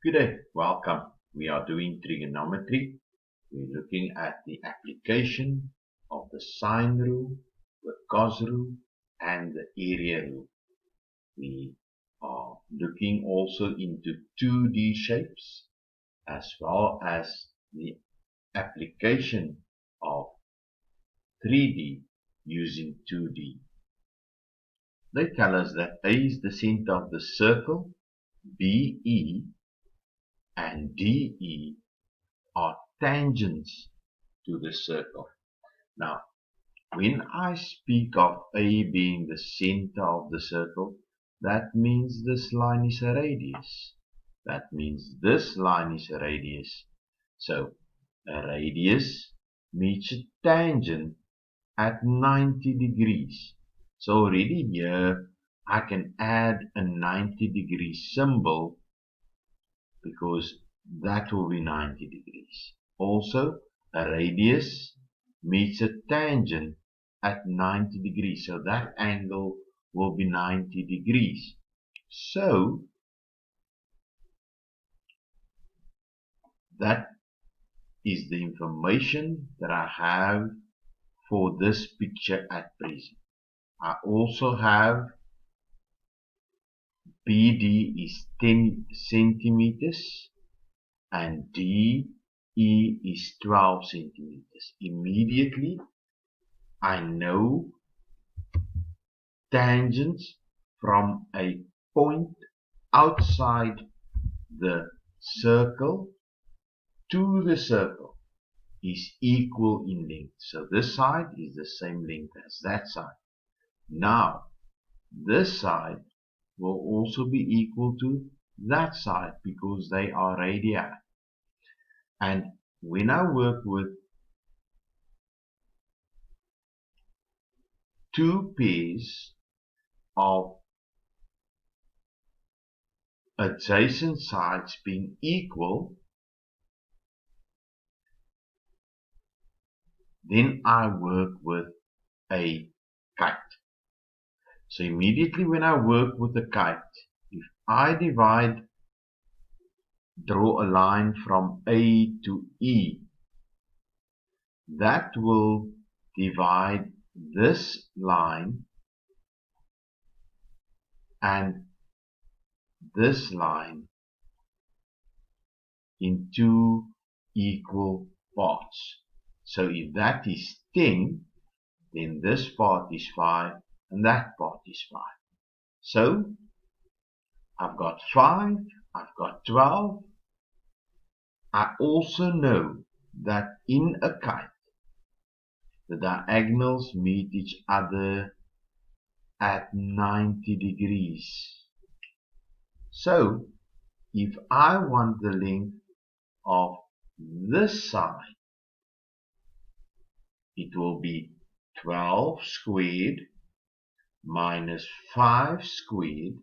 Good day, welcome. We are doing trigonometry. We're looking at the application of the sine rule, the cos rule, and the area rule. We are looking also into 2D shapes as well as the application of 3D using 2D. They tell us that A is the center of the circle, BE and DE are tangents to the circle. Now, when I speak of A being the center of the circle, that means this line is a radius. That means this line is a radius. So, a radius meets a tangent at 90 degrees. So already here, I can add a 90-degree symbol because that will be 90 degrees. Also, a radius meets a tangent at 90 degrees, so that angle will be 90 degrees. So, that is the information that I have for this picture at present. I also have BD is 10 centimeters and DE is 12 centimeters. Immediately, I know tangents from a point outside the circle to the circle is equal in length. So this side is the same length as that side. Now, this side will also be equal to that side because they are radii. And when I work with two pairs of adjacent sides being equal, then I work with a kite. So immediately when I work with a kite, if I draw a line from A to E, that will divide this line and this line in two equal parts. So if that is 10, then this part is 5 and that part is 5. So I've got 5, I've got 12. I also know that in a kite, the diagonals meet each other at 90 degrees. So if I want the length of this side, it will be 12 squared minus 5 squared,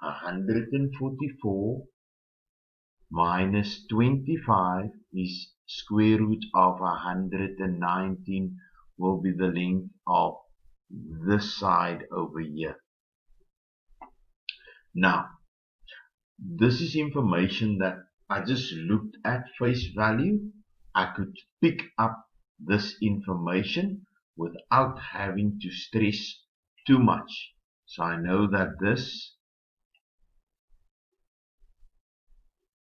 144, minus 25 is square root of 119 will be the length of this side over here. Now, this is information that I just looked at face value. I could pick up this information without having to stress too much. So I know that this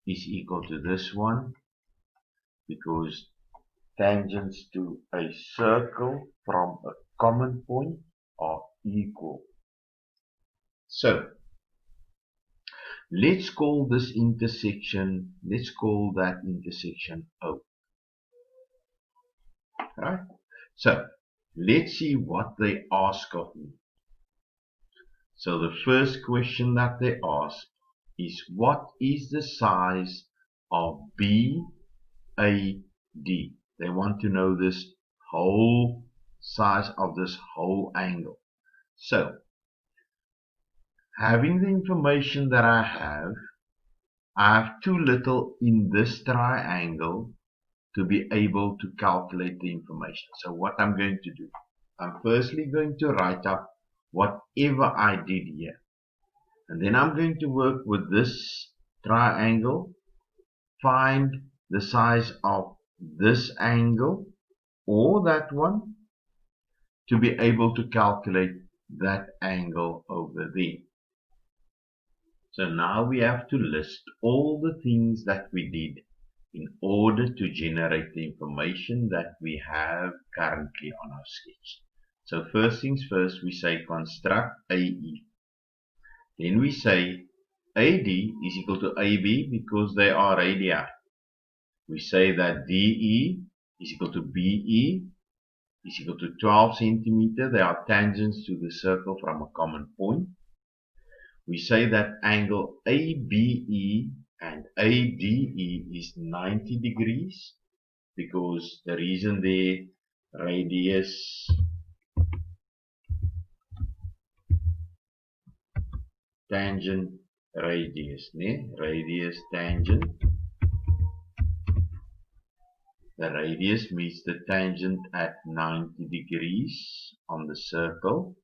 is equal to this one because tangents to a circle from a common point are equal. So let's call this intersection, let's call that intersection O. Right? So let's see what they ask of me. So the first question that they ask is, what is the size of BAD? They want to know this whole size of this whole angle. So, having the information that I have too little in this triangle to be able to calculate the information. So what I'm going to do, I'm firstly going to write up whatever I did here. And then I'm going to work with this triangle find the size of this angle or that one to be able to calculate that angle over there. So now we have to list all the things that we did in order to generate the information that we have currently on our sketch. So first things first, we say construct AE. Then we say AD is equal to AB because they are radii. We say that DE is equal to BE is equal to 12 centimeter. They are tangents to the circle from a common point. We say that angle ABE and ADE is 90 degrees because the reason the radius tangent radius, radius tangent. The radius meets the tangent at 90 degrees on the circle,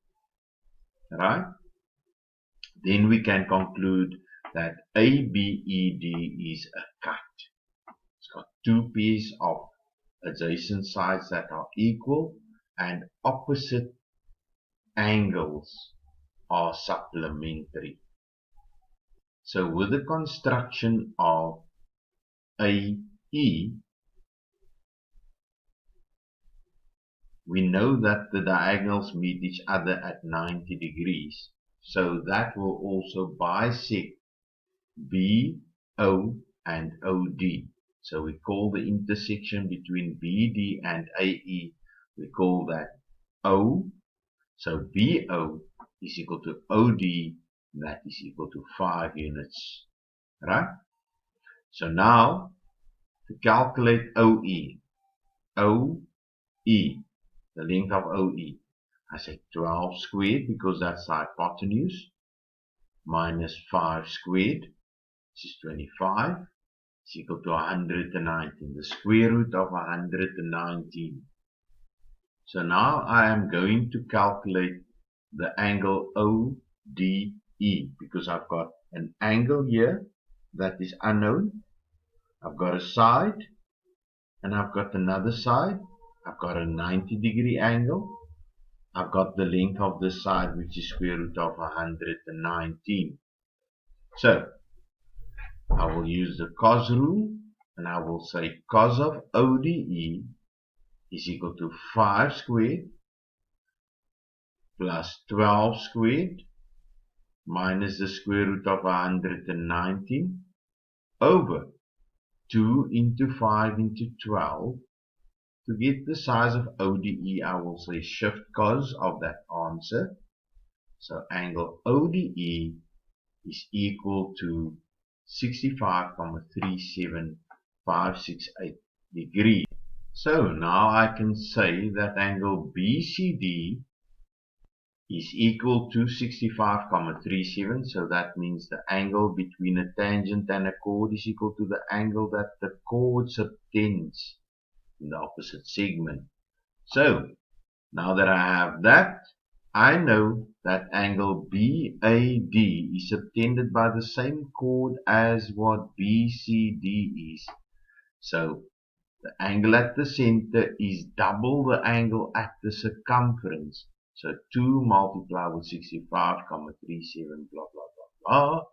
right? Then we can conclude that ABED is a cut. It's got two pairs of adjacent sides that are equal and opposite angles are supplementary. So with the construction of AE, we know that the diagonals meet each other at 90 degrees. So that will also bisect BO and OD. So we call the intersection between BD and AE, we call that O. So BO is equal to OD, that is equal to 5 units. Right? So now, to calculate OE, the length of OE, I say 12 squared because that's the hypotenuse, minus 5 squared, which is 25, is equal to 119, the square root of 119. So now I am going to calculate the angle ODE because I've got an angle here that is unknown. I've got a side and I've got another side. I've got a 90 degree angle. I've got the length of this side, which is square root of 119. So I will use the cos rule and I will say cos of ODE is equal to 5 squared plus 12 squared minus the square root of 119 over 2 into 5 into 12. To get the size of ODE, I will say shift cos of that answer. So angle ODE is equal to 65,37568 degrees. So now I can say that angle BCD is equal to 65,37. So that means the angle between a tangent and a chord is equal to the angle that the chord subtends in the opposite segment. So now that I have that, I know that angle BAD is subtended by the same chord as what BCD is. So the angle at the center is double the angle at the circumference. So 2 multiplied with 65,37 blah blah blah blah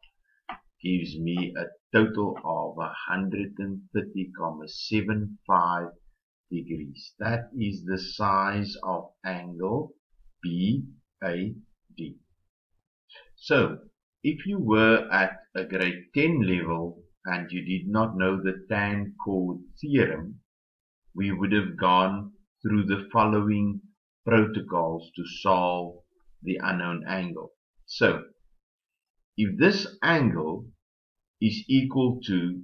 gives me a total of 130,75 degrees. That is the size of angle BAD. So, if you were at a grade 10 level and you did not know the tan chord theorem, we would have gone through the following protocols to solve the unknown angle. So, if this angle is equal to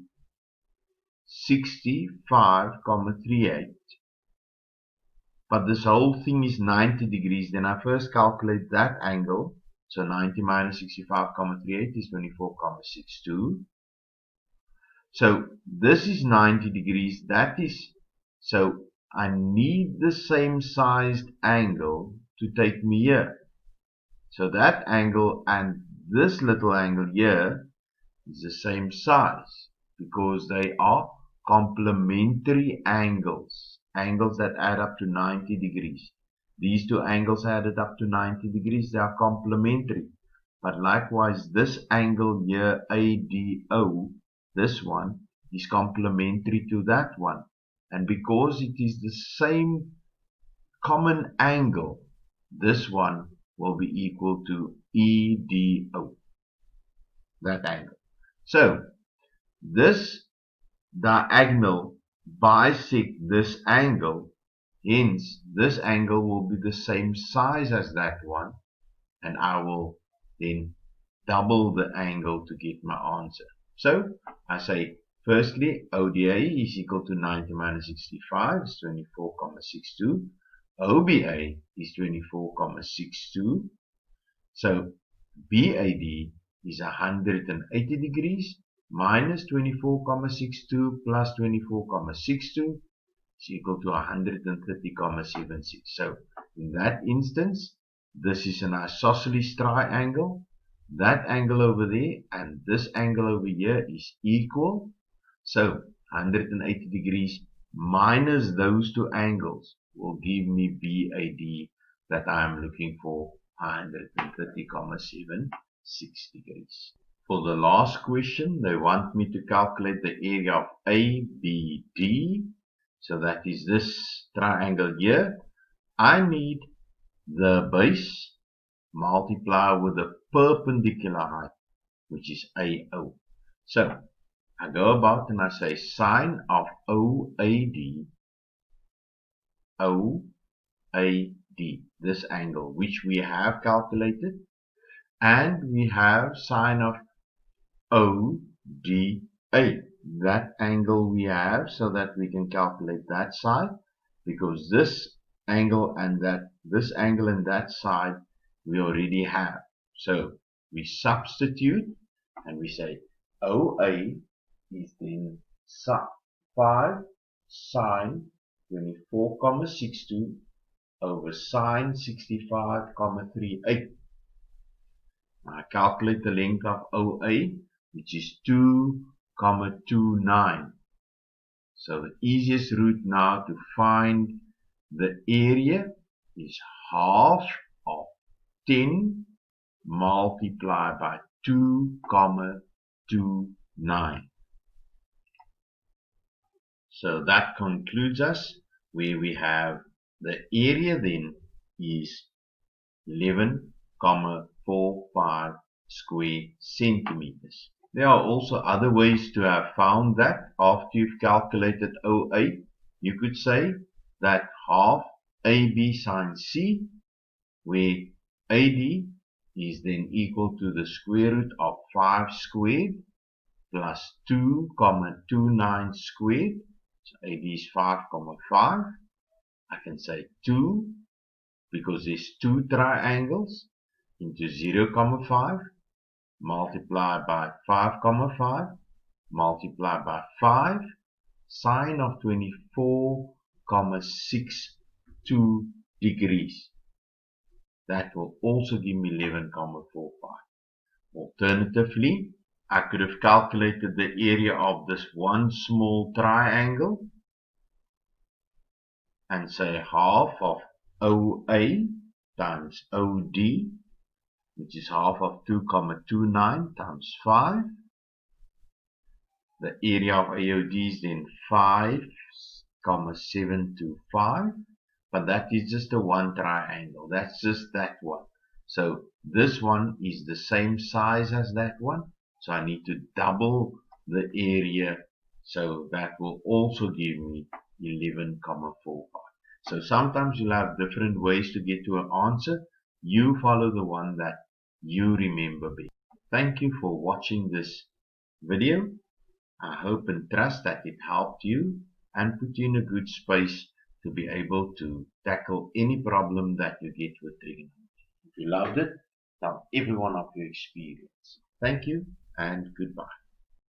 65,38, but this whole thing is 90 degrees, then I first calculate that angle. So 90 minus 65,38 is 24,62. So this is 90 degrees, that is, so I need the same sized angle to take me here. So that angle and this little angle here is the same size because they are complementary angles, angles that add up to 90 degrees. These two angles added up to 90 degrees, they are complementary. But likewise, this angle here, ADO, this one, is complementary to that one. And because it is the same common angle, this one will be equal to EDO, that angle. So, this diagonal bisect this angle, hence this angle will be the same size as that one, and I will then double the angle to get my answer. So I say firstly ODA is equal to 90 minus 65 is 24,62. OBA is 24,62. So BAD is 180 degrees minus 24,62 plus 24,62 is equal to 130,76. So in that instance, this is an isosceles triangle. That angle over there and this angle over here is equal. So 180 degrees minus those two angles will give me BAD that I am looking for, 130,76 degrees. For the last question, they want me to calculate the area of ABD. So that is this triangle here. I need the base multiply with the perpendicular height, which is AO. So I go about and I say sine of OAD, this angle which we have calculated, and we have sine of ODA, that angle we have, so that we can calculate that side, because this angle and that side we already have. So we substitute and we say OA is then 5 sine 24,62 over sine 65,38. I calculate the length of OA, which is 2,29. So the easiest route now to find the area is half of 10 multiplied by 2,29. So that concludes us, where we have the area then is 11,45 square centimeters. There are also other ways to have found that. After you've calculated OA, you could say that half AB sine C, where AD is then equal to the square root of 5 squared plus 2,29 squared. So AD is 5,5. I can say 2, because there's two triangles, into 0,5 multiplied by 5,5 multiplied by 5 sine of 24,62 degrees. That will also give me 11,45. Alternatively, I could have calculated the area of this one small triangle and say half of OA times OD, which is half of 2,29 times 5. The area of AOD is then 5,725, but that is just a one triangle. That's just that one. So this one is the same size as that one. So I need to double the area. So that will also give me 11,45. So sometimes you'll have different ways to get to an answer. You follow the one that you remember best. Thank you for watching this video. I hope and trust that it helped you and put you in a good space to be able to tackle any problem that you get with trigonometry. If you loved it, tell everyone of your experience. Thank you and goodbye.